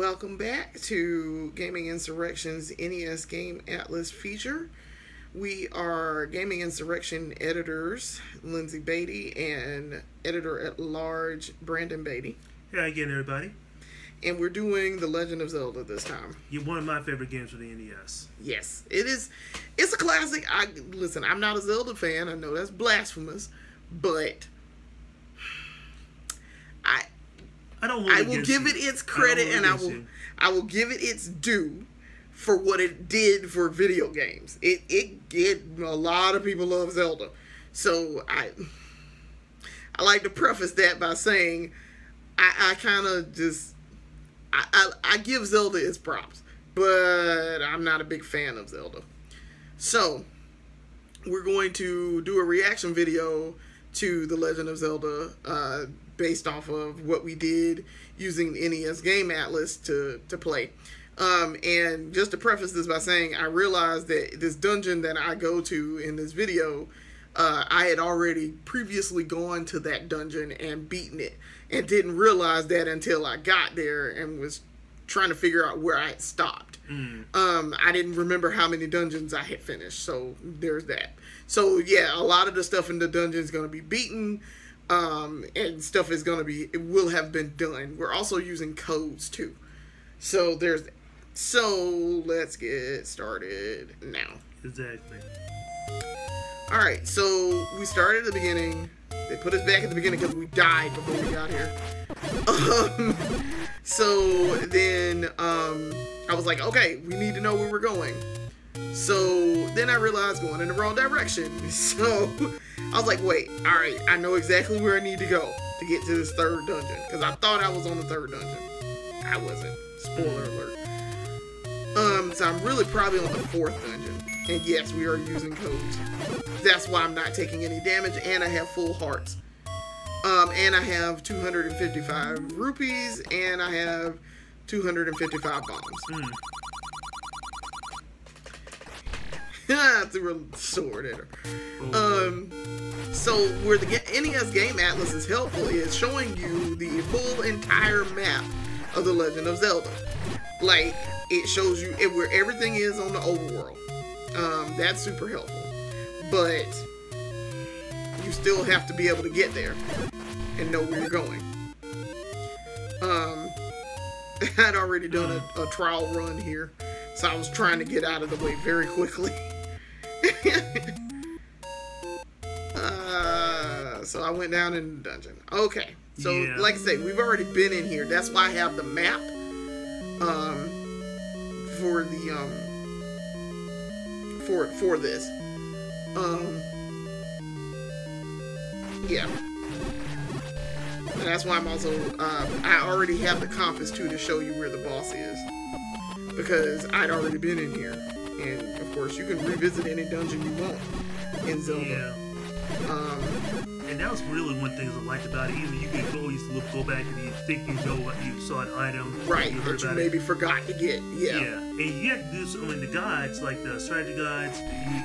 welcome back to Gaming Insurrection's NES Game Atlas feature. We are Gaming Insurrection editors, Lyndsey Beatty, and editor-at-large, Brandon Beatty. Yeah, again, everybody. And we're doing The Legend of Zelda this time. You're one of my favorite games for the NES. Yes, it is. It's a classic. Listen, I'm not a Zelda fan. I know that's blasphemous, but I will give it its credit, and I will give it its due for what it did for video games. A lot of people love Zelda, so I like to preface that by saying I kind of just I give Zelda its props, but I'm not a big fan of Zelda. So we're going to do a reaction video to The Legend of Zelda, based off of what we did using NES Game Atlas to play. And just to preface this by saying, I realized that this dungeon that I go to in this video, I had already previously gone to that dungeon and beaten it, and didn't realize that until I got there and was trying to figure out where I had stopped. I didn't remember how many dungeons I had finished, so there's that. So yeah, a lot of the stuff in the dungeon is going to be beaten, and stuff is going to be, it will have been done. We're also using codes too. So there's that. So let's get started now. Exactly. Alright, so we started at the beginning. They put us back at the beginning because we died before we got here. So then I was like, okay, we need to know where we're going. So then I realized going in the wrong direction. So I was like, wait, alright, I know exactly where I need to go to get to this third dungeon. Because I thought I was on the third dungeon. I wasn't. Spoiler alert. So I'm really probably on the fourth dungeon. And yes, we are using codes. That's why I'm not taking any damage, and I have full hearts. And I have 255 rupees, and I have 255 bombs. I threw a sword at her. So where the NES Game Atlas is helpful is showing you the full entire map of The Legend of Zelda. Like, it shows you where everything is on the overworld. That's super helpful. But you still have to be able to get there and know where you're going. I'd already done a trial run here, so I was trying to get out of the way very quickly. So I went down in the dungeon. Okay, so yeah. Like I say, we've already been in here. That's why I have the map for the for this. Yeah. And that's why I'm also I already have the compass too to show you where the boss is, because I'd already been in here. And of course you can revisit any dungeon you want in Zelda. Yeah. And that was really one thing I liked about it. Even you could always go back and you think you know what you saw an item, right? You heard that you about maybe forgot to get. Yeah. Yeah. And you had to do some in the guides, like the strategy guides. You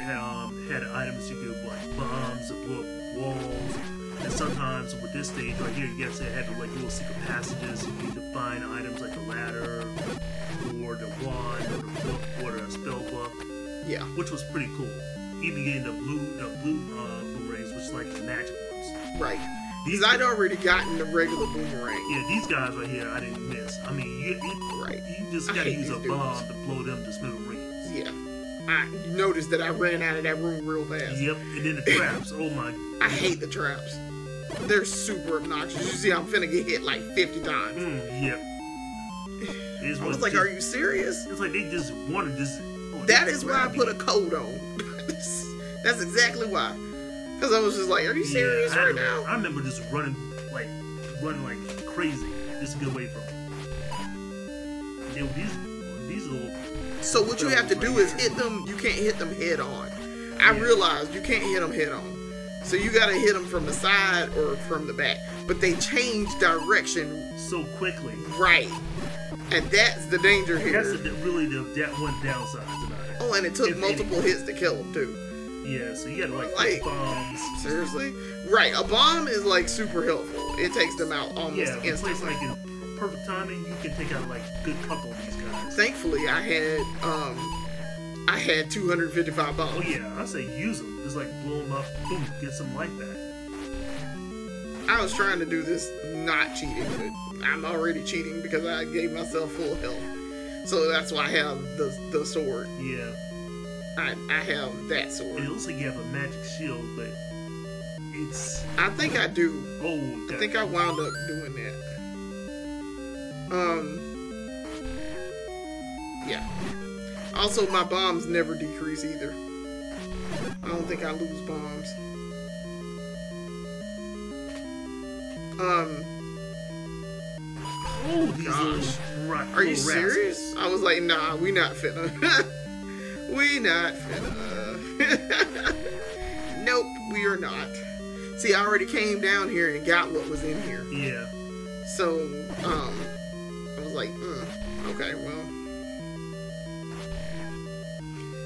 had items you could like bombs, blow up walls, and sometimes with this stage right here, you guys had like little secret passages. You need to find items like the ladder, or the wand, or the book, or the spell book. Yeah. Which was pretty cool. Even getting the blue boomerangs, which is like the magic ones. Right. Because I'd already gotten the regular boomerang. Yeah, these guys right here, I didn't miss. I mean, you just gotta use a bomb to blow them to smithereens. Yeah. I noticed that I ran out of that room real fast. Yep, and then the traps. Oh my. I hate the traps. They're super obnoxious. You see, I'm finna get hit like 50 times. Yep. I was like, are you serious? It's like they just wanted this. That is why I put a code on. That's exactly why. Because I was just like, are you serious right now? I remember just running like crazy just to get away from them. Yeah, these little... So what you have to do is hit them. You can't hit them head on. I realized you can't hit them head on. So you got to hit them from the side or from the back. But they change direction so quickly. Right. And that's the danger here. That's really that one downside tonight. Oh, and it took multiple hits to kill them too. Yeah, so you gotta like bombs. Seriously? Right, a bomb is like super helpful. It takes them out almost instantly. It's like perfect timing, you can take out like a good couple of these guys. Thankfully, I had 255 bombs. Oh yeah, I say use them. Just like blow them up, boom, get some life back. I was trying to do this not cheating, but I'm already cheating because I gave myself full health. So that's why I have the sword. Yeah. I have that sword. It looks like you have a magic shield, but it's... I think I do. Oh, God. I think I wound up doing that. Yeah. Also, my bombs never decrease either. I don't think I lose bombs. Oh, gosh. Are you serious? I was like, nah, we not finna. We not finna. Nope, we are not. See, I already came down here and got what was in here. Yeah. So, I was like, okay, well.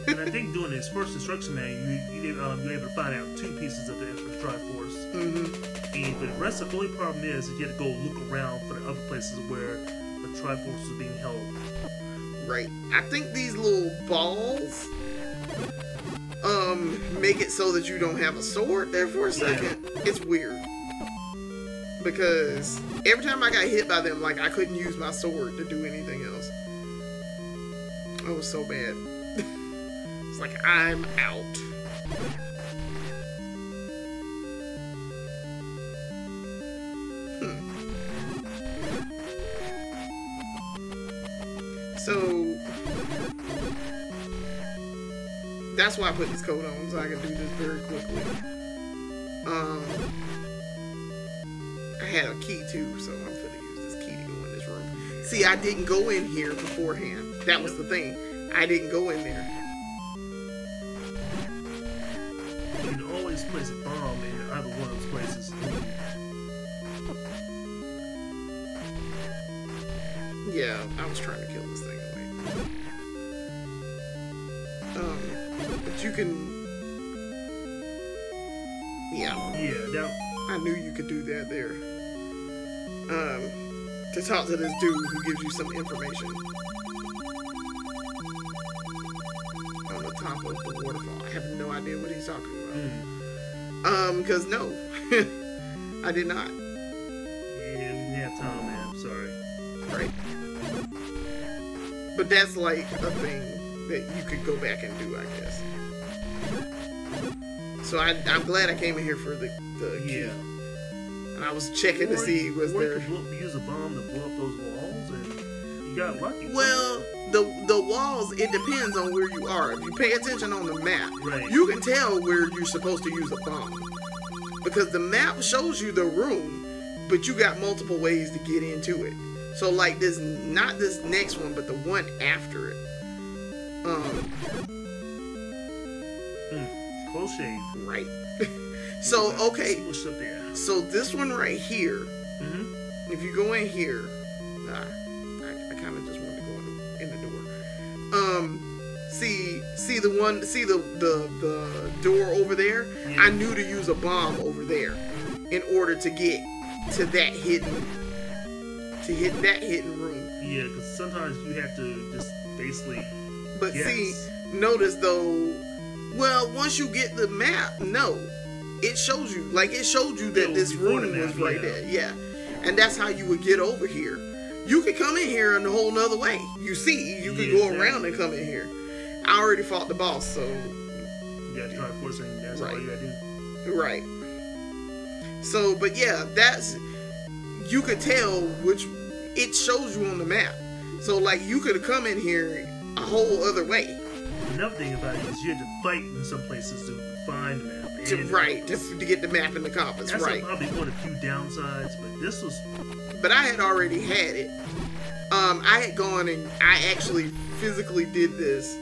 And I think doing this first instruction manual, you're able to find out 2 pieces of the Triforce. Mm-hmm. And the rest of the only problem is that you have to go look around for the other places where the Triforce is being held. Right. I think these little balls make it so that you don't have a sword there for a second. Yeah. It's weird. Because every time I got hit by them, like I couldn't use my sword to do anything else. Oh, it was so bad. It's like I'm out. So that's why I put this coat on, so I can do this very quickly. I had a key too, so I'm gonna use this key to go in this room. See, I didn't go in here beforehand. That was the thing. I didn't go in there. You can always place a bomb in either one of those places. Yeah, I was trying to kill this thing away. But you can... Yeah. Yeah, I knew you could do that there. To talk to this dude who gives you some information. On the top of the waterfall. I have no idea what he's talking about. Because no. I did not. Yeah, we didn't have time, man. I'm sorry. Right. But that's like a thing that you could go back and do, I guess. So I'm glad I came in here for the key. And I was checking to see was there... use a bomb to blow up those walls, and you got lucky. Well, the walls, it depends on where you are. If you pay attention on the map, right, you can tell where you're supposed to use a bomb. Because the map shows you the room, but you got multiple ways to get into it. So like this, not this next one, but the one after it. Close shave. Right. So okay. So this one right here. If you go in here, I kind of just wanted to go in the door. See the one. See the door over there. Yeah. I knew to use a bomb over there in order to get to that hidden. To hit that hidden room. Yeah, because sometimes you have to just basically. But see, notice though. Well, once you get the map, no, it shows you. Like it showed you that this room was right there. Yeah, and that's how you would get over here. You could come in here in a whole nother way. You see, you could go around and come in here. I already fought the boss, so. You gotta try forcing. That's all you gotta do. Right. So, but yeah, that's. You could tell which it shows you on the map. So like you could come in here a whole other way. Another thing about it is you have to fight in some places to find the map. To get the map and the compass. That's right. Probably one of the few downsides, but this was. But I had already had it. I had gone and I actually physically did this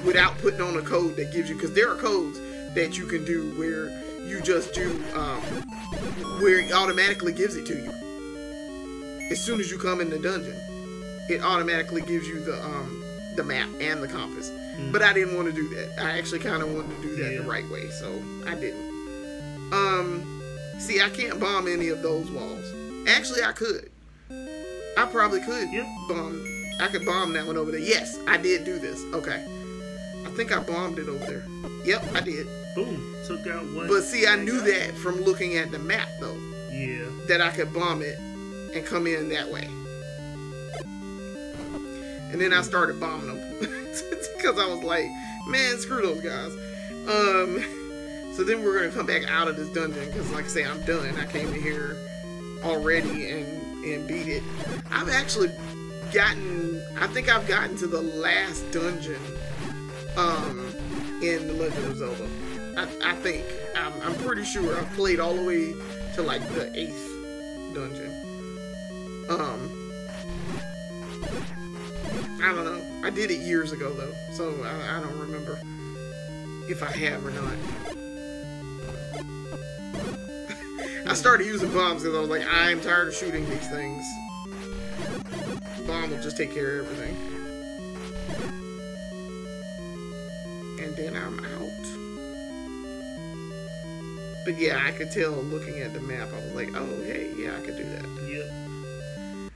without putting on a code that gives you, because there are codes that you can do where you just do where it automatically gives it to you. As soon as you come in the dungeon, it automatically gives you the map and the compass. But I didn't want to do that. I actually kind of wanted to do that the right way, so I didn't. See, I can't bomb any of those walls. Actually, I could. I probably could Yep. bomb. I could bomb that one over there. Yes, I did do this. Okay. I think I bombed it over there. Yep, I did. Boom. Took out one. But see, I knew that from looking at the map, though. Yeah. That I could bomb it and come in that way. And then I started bombing them. Because I was like, man, screw those guys. So then we're going to come back out of this dungeon. Because like I say, I'm done. I came in here already and beat it. I've actually gotten, I think I've gotten to the last dungeon in The Legend of Zelda. I think. I'm pretty sure I've played all the way to like the 8th dungeon. I don't know. I did it years ago though, so I don't remember if I have or not. I started using bombs because I was like, I'm tired of shooting these things. Bomb will just take care of everything. And then I'm out. But yeah, I could tell looking at the map, I was like, oh, hey, yeah, I could do that. Yep.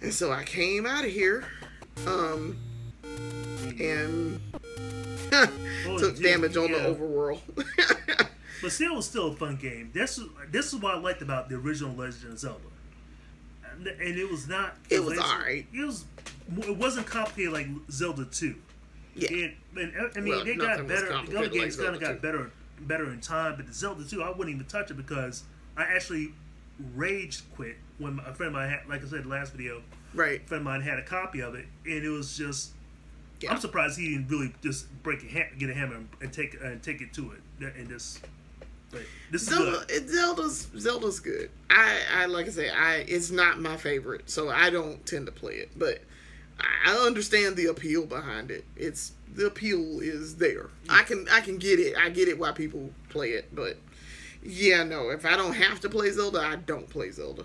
And so I came out of here, and took damage on the overworld. But still, it was still a fun game. This is what I liked about the original Legend of Zelda. And it was not... It was alright. It wasn't complicated like Zelda 2. Yeah. I mean, they got better. The other games kind of got better in time, but the Zelda 2, I wouldn't even touch it because I actually rage quit when a friend of mine had, like I said in the last video, right? A friend of mine had a copy of it, and it was just... Yeah. I'm surprised he didn't really just get a hammer and take it to it and just... But this is Zelda's good. I like I say, it's not my favorite, so I don't tend to play it. But I understand the appeal behind it. The appeal is there. Yeah. I can get it. I get it why people play it. But yeah, no, if I don't have to play Zelda, I don't play Zelda.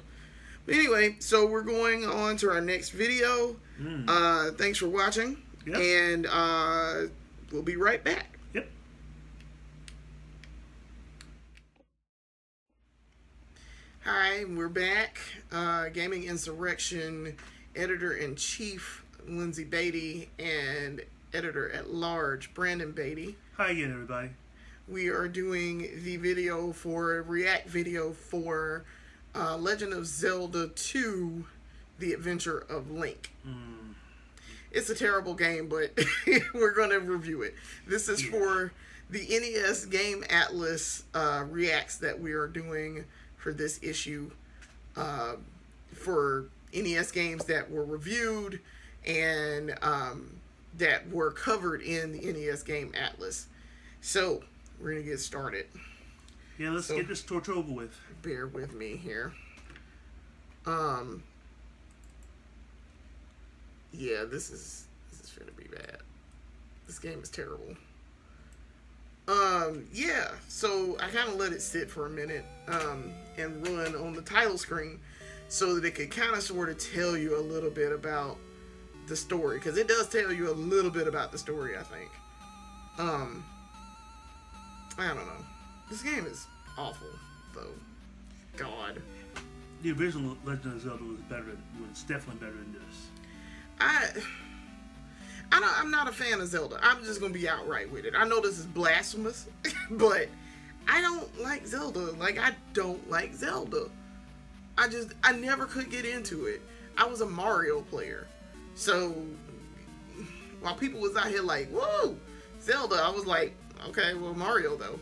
But anyway, so we're going on to our next video. Thanks for watching, and we'll be right back. Hi, we're back. Gaming Insurrection editor-in-chief Lyndsey Beatty and editor-at-large Brandon Beatty. Hi again, everybody. We are doing the video for react video for Legend of Zelda 2: The Adventure of Link. It's a terrible game, but we're going to review it. This is for the NES Game Atlas reacts that we are doing for this issue, for NES games that were reviewed and that were covered in the NES Game Atlas. So we're gonna get started. Yeah, let's get this torch over with. Bear with me here. Yeah, this is gonna be bad. This game is terrible. Yeah, so I kind of let it sit for a minute, and run on the title screen so that it could kind of sort of tell you a little bit about the story, because it does tell you a little bit about the story, I think. I don't know. This game is awful, though. God. The original Legend of Zelda was definitely better than this. I'm not a fan of Zelda. I'm just going to be outright with it. I know this is blasphemous, but I don't like Zelda. Like, I don't like Zelda. I never could get into it. I was a Mario player. So, while people was out here like, whoa, Zelda, I was like, okay, well, Mario, though.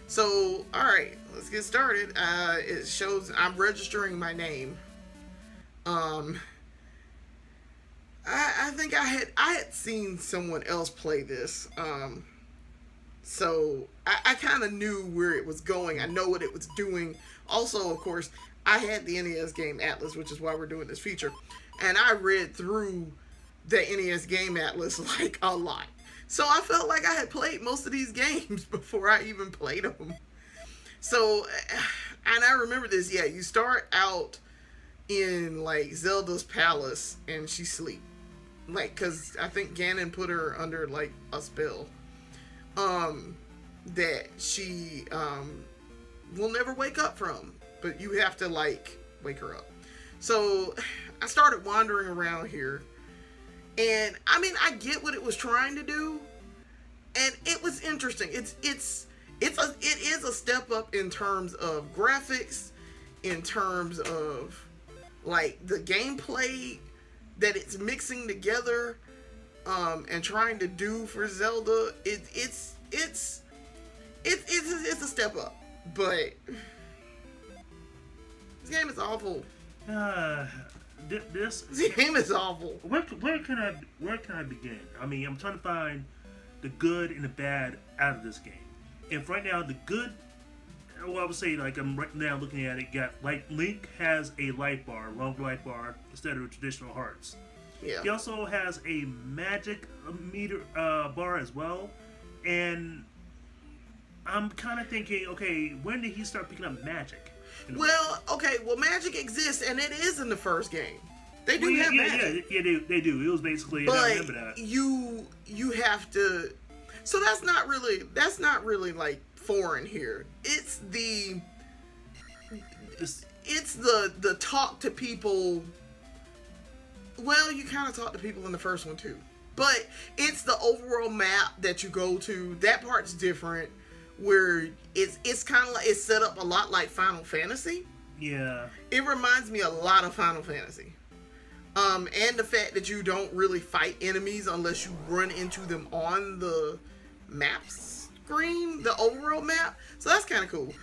So, alright, let's get started. It shows I'm registering my name. I think I had seen someone else play this, so I kind of knew where it was going. I know what it was doing. Also, of course, I had the NES Game Atlas, which is why we're doing this feature, and I read through the NES Game Atlas like a lot. So I felt like I had played most of these games before I even played them. So, and I remember this. Yeah, you start out in like Zelda's palace, and she sleeps. Like, cause I think Ganon put her under like a spell, that she will never wake up from, but you have to like wake her up. So I started wandering around here, and I mean, I get what it was trying to do, and it was interesting. It is a step up in terms of graphics, in terms of like the gameplay that it's mixing together, and trying to do for Zelda. It's a step up, but this game is awful. This game is awful. Where can I begin? I mean, I'm trying to find the good and the bad out of this game. And for right now, the good, well, I would say, like, I'm right now looking at it, like, Link has a life bar, longer life bar, instead of traditional hearts. Yeah. He also has a magic meter bar as well. And I'm kind of thinking, okay, when did he start picking up magic? Well, okay, magic exists, and it is in the first game. They do have magic. Yeah, they do. It was basically, but I remember that. You have to. So that's not really like foreign here. It's the talk to people. Well, you kind of talk to people in the first one too, but it's the overworld map that you go to. That part's different, where it's kind of like it's set up a lot like Final Fantasy. Yeah. It reminds me a lot of Final Fantasy. And the fact that you don't really fight enemies unless you run into them on the map screen, the overworld map. So that's kind of cool.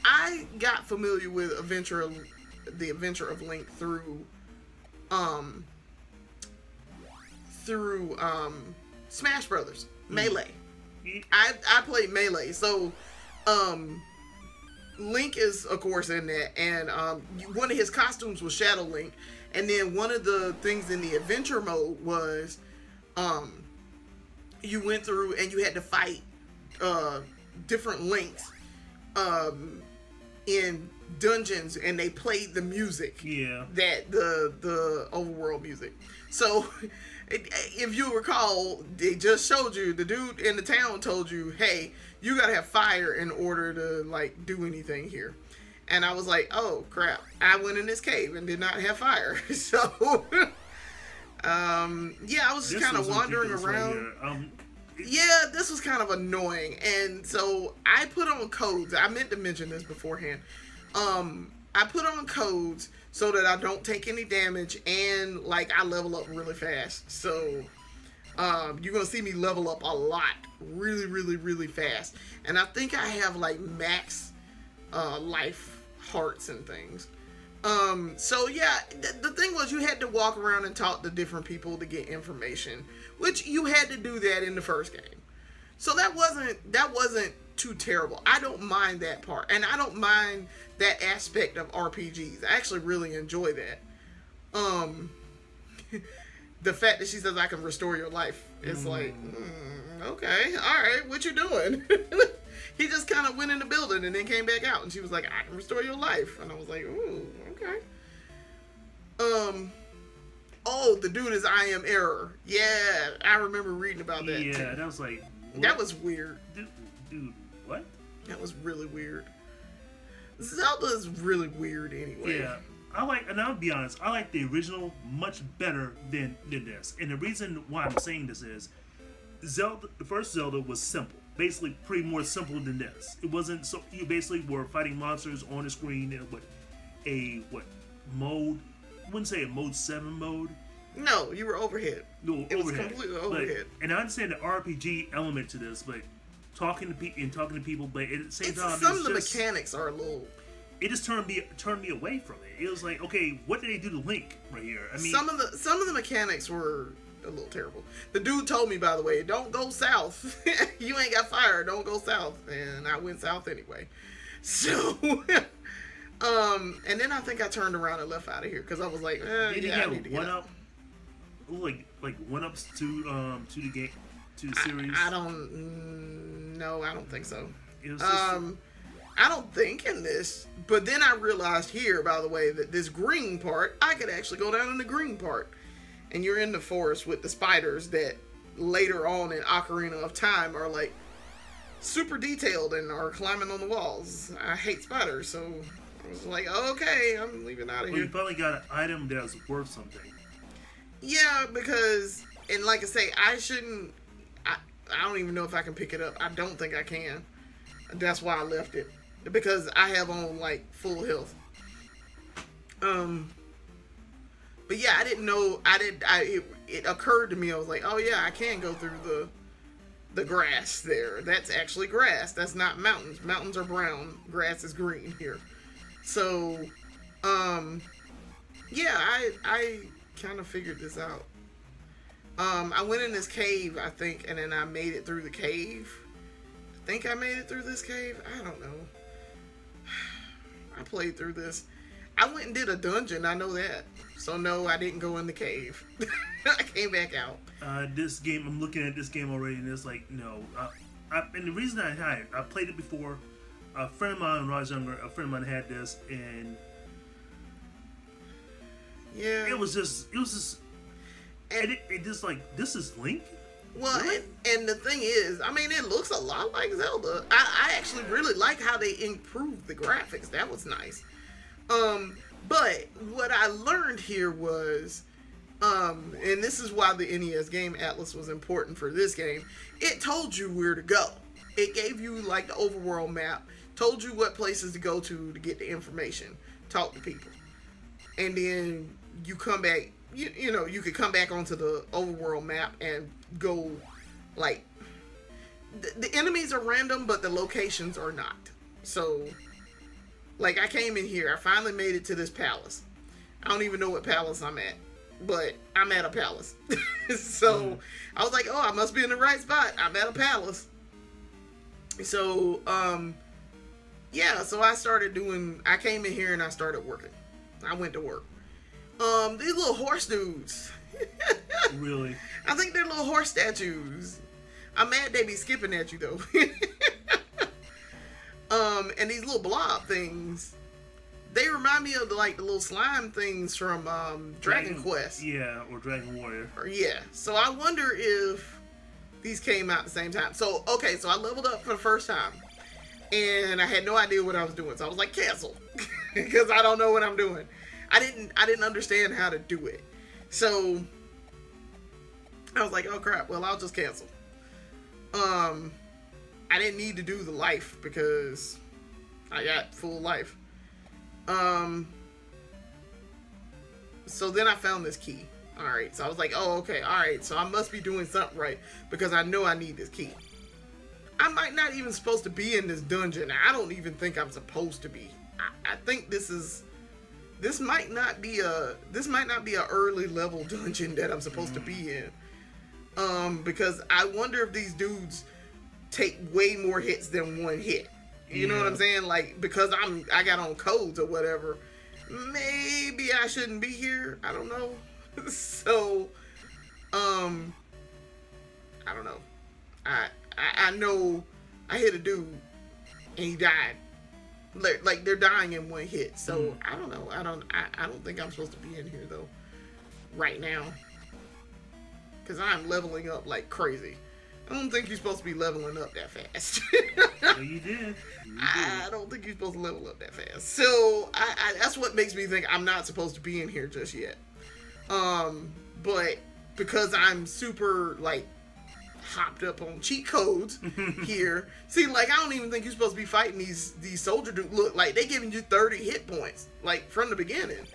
I got familiar with the Adventure of Link through Smash Brothers Melee. I played Melee, so Link is of course in that, and one of his costumes was Shadow Link, and then one of the things in the adventure mode was you went through and you had to fight different Links in dungeons, and they played the music. Yeah. That the overworld music. So if you recall, they just showed you, the dude in the town told you, hey, you gotta have fire in order to like do anything here. And I was like, oh crap, I went in this cave and did not have fire. So yeah, I was just kind of wandering around. Right yeah, this was kind of annoying. And so I put on codes. I meant to mention this beforehand. I put on codes so that I don't take any damage, and like I level up really fast. So you're gonna see me level up a lot, really, really, really fast. And I think I have like max life hearts and things. So yeah, the thing was, you had to walk around and talk to different people to get information, which you had to do that in the first game. So that wasn't too terrible. I don't mind that part, and I don't mind that aspect of RPGs. I actually really enjoy that. The fact that she says I can restore your life, it's like, okay, all right, what you doing? He just kind of went in the building and then came back out, and she was like, I can restore your life, and I was like, ooh, okay. Oh, the dude is I Am Error. Yeah, I remember reading about that. Yeah, that was like, what? That was weird. Dude, what? That was really weird. Zelda is really weird anyway. Yeah, and I'll be honest, I like the original much better than this. And the reason why I'm saying this is, Zelda, the first Zelda was simple. Basically, pretty more simple than this. It wasn't so, you basically were fighting monsters on the screen in mode? I wouldn't say a mode 7 mode. No, you were overhead. No, it was completely overhead. And I understand the RPG element to this, but talking to people, but at the same time, some of the mechanics are a little. It just turned me away from it. It was like, okay, what did they do to Link right here? I mean, some of the mechanics were a little terrible. The dude told me, by the way, don't go south. You ain't got fire. Don't go south. And I went south anyway. So, and then I think I turned around and left out of here because I was like, did he have one up? Like one ups to the game, to the series? I don't know. I don't think so. It was I don't think in this, but then I realized here, by the way, that this green part, I could actually go down in the green part. And you're in the forest with the spiders that later on in Ocarina of Time are like super detailed and are climbing on the walls. I hate spiders, so I was like, okay, I'm leaving out of here. You finally got an item that was worth something. Yeah, because, and like I say, I shouldn't, I don't even know if I can pick it up. I don't think I can. That's why I left it. Because I have on, like, full health. But yeah, I didn't know, it occurred to me, I was like, oh yeah, I can go through the grass there. That's actually grass. That's not mountains. Mountains are brown. Grass is green here. So, yeah, I kind of figured this out. I went in this cave, I think, and then I made it through the cave. I think I made it through this cave. I don't know. I played through this. I went and did a dungeon, I know that. So no, I didn't go in the cave. I came back out. This game, I'm looking at this game already, and it's like, no. And the reason I played it before. A friend of mine, when I was younger, a friend of mine had this, and yeah, it was just, and it just like, this is Link. Well, really? and the thing is, I mean, it looks a lot like Zelda. I actually really like how they improved the graphics. That was nice. But what I learned here was, and this is why the NES Game Atlas was important for this game, it told you where to go. It gave you, like, the overworld map, told you what places to go to get the information, talk to people. And then you come back, you know, you could come back onto the overworld map and go, like, the enemies are random, but the locations are not. So, like, I came in here, I finally made it to this palace. I don't even know what palace I'm at, but I'm at a palace. So, I was like, oh, I must be in the right spot. I'm at a palace. So, yeah, so I came in here and I started working. I went to work. These little horse dudes. Really? I think they're little horse statues. I'm mad they be skipping at you, though. And these little blob things, they remind me of the little slime things from Dragon Quest. Yeah, or Dragon Warrior. Yeah. So I wonder if these came out at the same time. So, okay, so I leveled up for the first time. And I had no idea what I was doing. So I was like, cancel. Because I don't know what I'm doing. I didn't understand how to do it. So I was like, oh crap, well, I'll just cancel. I didn't need to do the life because I got full life. So then I found this key. Alright, so I was like, oh, okay, alright, so I must be doing something right because I know I need this key. I might not even supposed to be in this dungeon. I don't even think I'm supposed to be. I think this might not be a early level dungeon that I'm supposed to be in. Because I wonder if these dudes take way more hits than one hit. You know what I'm saying? Like, because I got on codes or whatever. Maybe I shouldn't be here. I don't know. So, I don't know. I know I hit a dude and he died. Like, they're dying in one hit. So I don't know. I don't think I'm supposed to be in here though. Right now. Because I'm leveling up like crazy. I don't think you're supposed to be leveling up that fast. Well, you did. I don't think you're supposed to level up that fast. So that's what makes me think I'm not supposed to be in here just yet. But because I'm super like hopped up on cheat codes here. See, like, I don't even think you're supposed to be fighting these soldier dudes. Look, like, they giving you 30 hit points, like, from the beginning.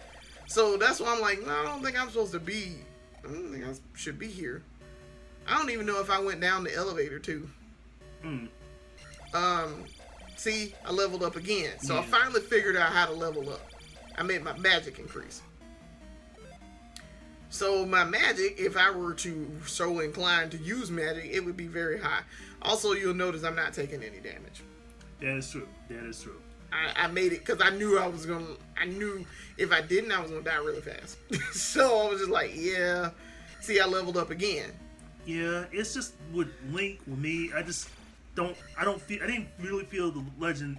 So that's why I'm like, no, I don't think I should be here. I don't even know if I went down the elevator, too. See, I leveled up again. So I finally figured out how to level up. I made my magic increase. So my magic, if I were to so inclined to use magic, it would be very high. Also, you'll notice I'm not taking any damage. That is true. That is true. I made it because I knew if I didn't, I was going to die really fast. So I was just like, yeah. See, I leveled up again. Yeah, it's just with Link, with me, I didn't really feel the Legend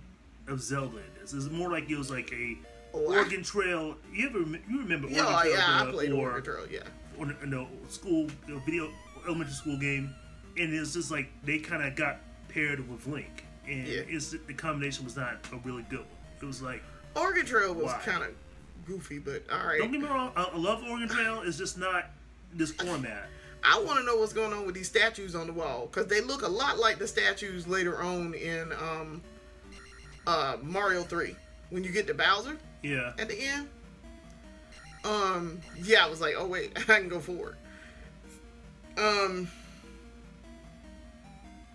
of Zelda in this. It's more like it was like a Oregon Trail. You remember Oregon Trail? Yeah, I played Oregon Trail, yeah. Or the school, elementary school game. And it's just like they kind of got paired with Link. And the combination was not a really good one. It was like... Oregon Trail was kind of goofy, but all right. Don't get me wrong. I love Oregon Trail. It's just not this format. I want to know what's going on with these statues on the wall, because they look a lot like the statues later on in Mario 3 when you get to Bowser. Yeah. At the end. Yeah, I was like, oh wait, I can go forward.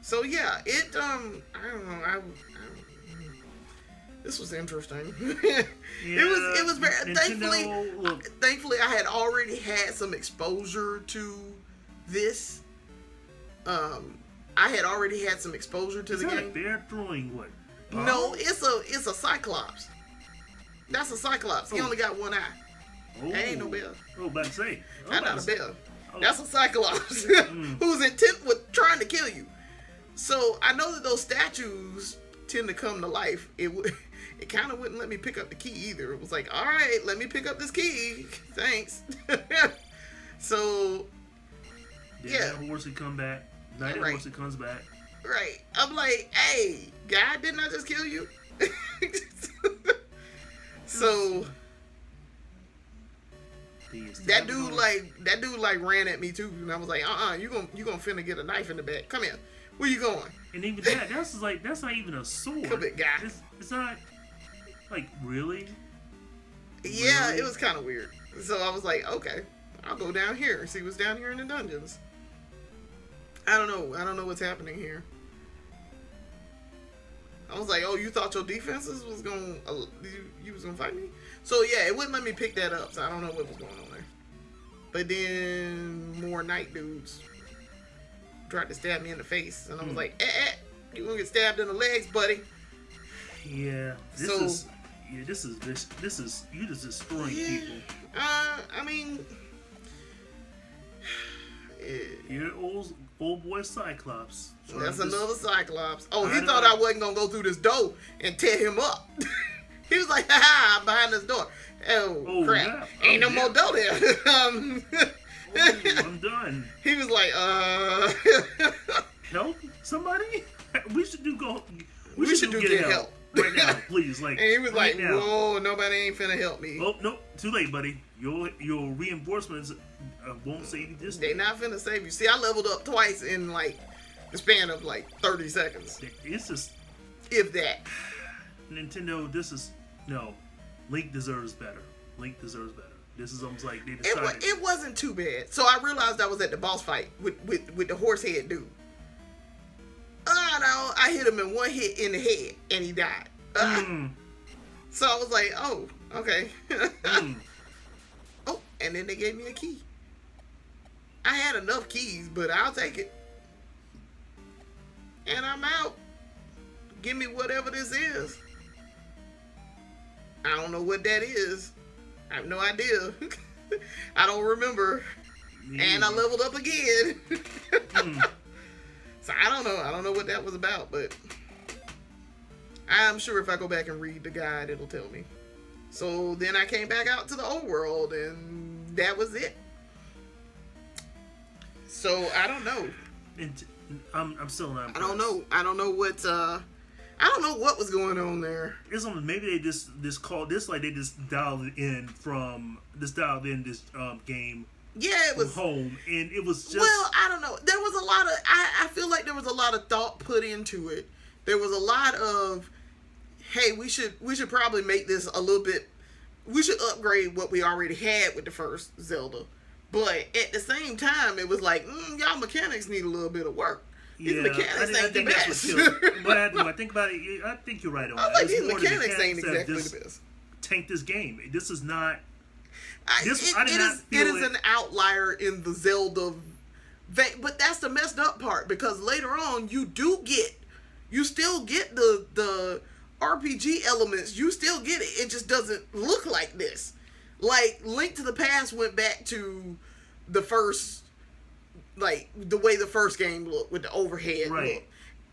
So yeah, I don't know. This was interesting. Yeah, it was very Nintendo, thankfully I had already had some exposure to this. I had already had some exposure to the game. Is that a bear throwing what? Bombs? No, it's a Cyclops. That's a Cyclops. He only got one eye. Oh. That ain't no bear. Oh, about to say. That's not a bear. That's a Cyclops Mm. who's intent with trying to kill you. So I know that those statues tend to come to life. It kind of wouldn't let me pick up the key either. It was like, all right, let me pick up this key. Thanks. So Did that horse come back? Night that horse comes back. Right. I'm like, hey, guy, didn't I just kill you? So that dude ran at me too, and I was like, you gonna finna get a knife in the back. Come here. Where you going? And even that's not even a sword. Come here, guy. It's not like really. Yeah, really? It was kind of weird. So I was like, okay, I'll go down here and see what's down here in the dungeons. I don't know what's happening here. I was like, oh, you thought your defenses was gonna you was gonna fight me? So yeah, it wouldn't let me pick that up. So I don't know what was going on there. But then more night dudes tried to stab me in the face, and I was like, you gonna get stabbed in the legs, buddy? Yeah. This is you just destroying people. I mean, Your old boy Cyclops. That's another Cyclops. Oh, he thought I wasn't gonna go through this door and tear him up. He was like, I'm behind this door. Oh crap. Yeah. Ain't no more door there. I'm done. He was like, help somebody? We should do get help. Right now, please. Like, and he was right like, now. whoa, nobody ain't finna help me. Oh, nope. Too late, buddy. Your reinforcements won't save you this They not finna save you. See, I leveled up twice in like the span of like 30 seconds. It's just, if that. Nintendo, no. Link deserves better. This is almost like they decided. It wasn't too bad. So I realized I was at the boss fight with the horse head dude. I hit him in one hit in the head and he died. So I was like, oh, okay. Oh, and then they gave me a key. I had enough keys, but I'll take it. And I'm out. Give me whatever this is. I don't know what that is. I have no idea. I don't remember. And I leveled up again. So I don't know. I don't know what that was about, but I'm sure if I go back and read the guide, it'll tell me. So then I came back out to the old world, and that was it. So I don't know. I'm still not impressed. I don't know what was going on there. It's almost, maybe they just called this like they just dialed in this game. Yeah, it was home, and it was just. Well, I don't know. There was a lot of. I feel like there was a lot of thought put into it. There was a lot of, hey, we should probably make this a little bit. We should upgrade what we already had with the first Zelda, but at the same time, it was like, y'all mechanics need a little bit of work. These mechanics ain't the best. But I think about it, I think you're right on that. I think these mechanics ain't exactly the best. Tank this game. This is not. It is an outlier in the Zelda vein, but that's the messed up part, because later on you still get the RPG elements. You still get it. It just doesn't look like this. Like Link to the Past went back to the first, like the way the first game looked with the overhead look,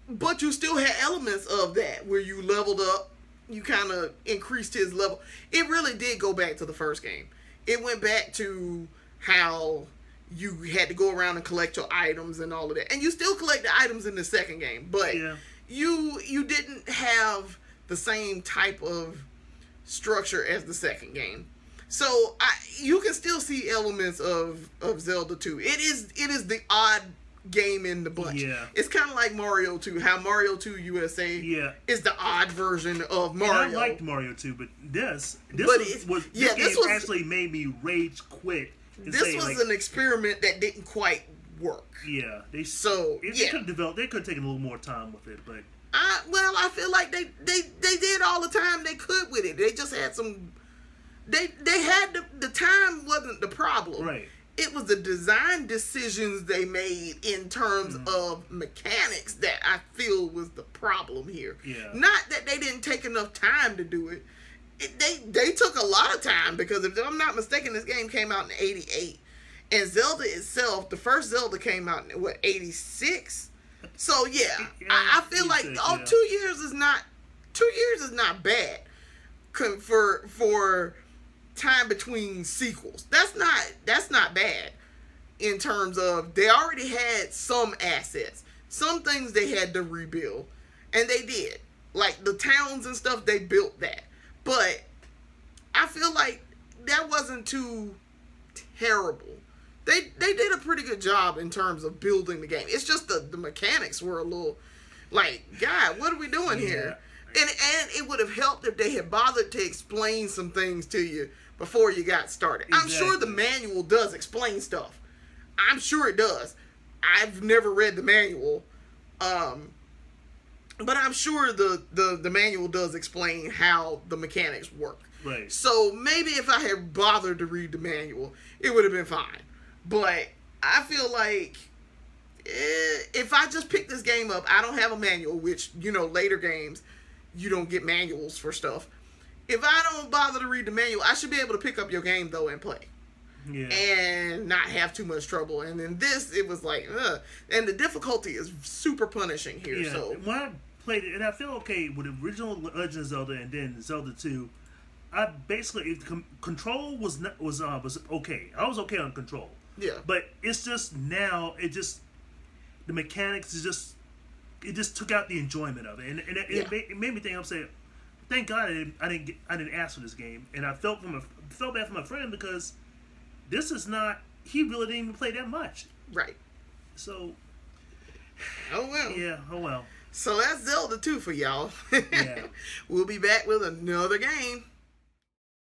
but you still had elements of that where you leveled up. You kind of increased his level. It really did go back to the first game. It went back to how you had to go around and collect your items and all of that. And you still collect the items in the second game, but you didn't have the same type of structure as the second game. So you can still see elements of Zelda 2. It is the odd game in the bunch. Yeah. It's kind of like Mario 2, how Mario 2 USA is the odd version of Mario. And I liked Mario 2, but this actually made me rage quit. This was an experiment that didn't quite work. Yeah. They could have taken a little more time with it, but I feel like they did all the time they could with it. They just had some. They had the time wasn't the problem. Right. It was the design decisions they made in terms of mechanics that I feel was the problem here. Yeah. Not that they didn't take enough time to do it. They took a lot of time, because if I'm not mistaken, this game came out in '88, and Zelda itself, the first Zelda came out in 86. So I feel like 2 years is not 2 years is not bad for time between sequels. That's not bad in terms of they already had some assets, some things they had to rebuild, and they did. Like the towns and stuff, they built that. But I feel like that wasn't too terrible. They did a pretty good job in terms of building the game. It's just the mechanics were a little like, God, what are we doing here? And it would have helped if they had bothered to explain some things to you before you got started. Exactly. I'm sure the manual does explain stuff. I'm sure it does. I've never read the manual. But I'm sure the manual does explain how the mechanics work. Right. So maybe if I had bothered to read the manual, it would have been fine. But I feel like if I just pick this game up, I don't have a manual, which, later games, you don't get manuals for stuff. If I don't bother to read the manual, I should be able to pick up your game, though, and play. Yeah. And not have too much trouble. And then this, it was like, and the difficulty is super punishing here. Yeah. So when I played it, and I feel okay with the original Legend of Zelda and then Zelda 2, I basically control was okay. I was okay on control. Yeah. But it's just now the mechanics is just took out the enjoyment of it, and it made me think. I'm saying, thank God I didn't ask for this game, and I felt bad for my friend, because this is not. He really didn't even play that much. Right. So. Oh well. Yeah. Oh well. So that's Zelda 2 for y'all. Yeah. We'll be back with another game.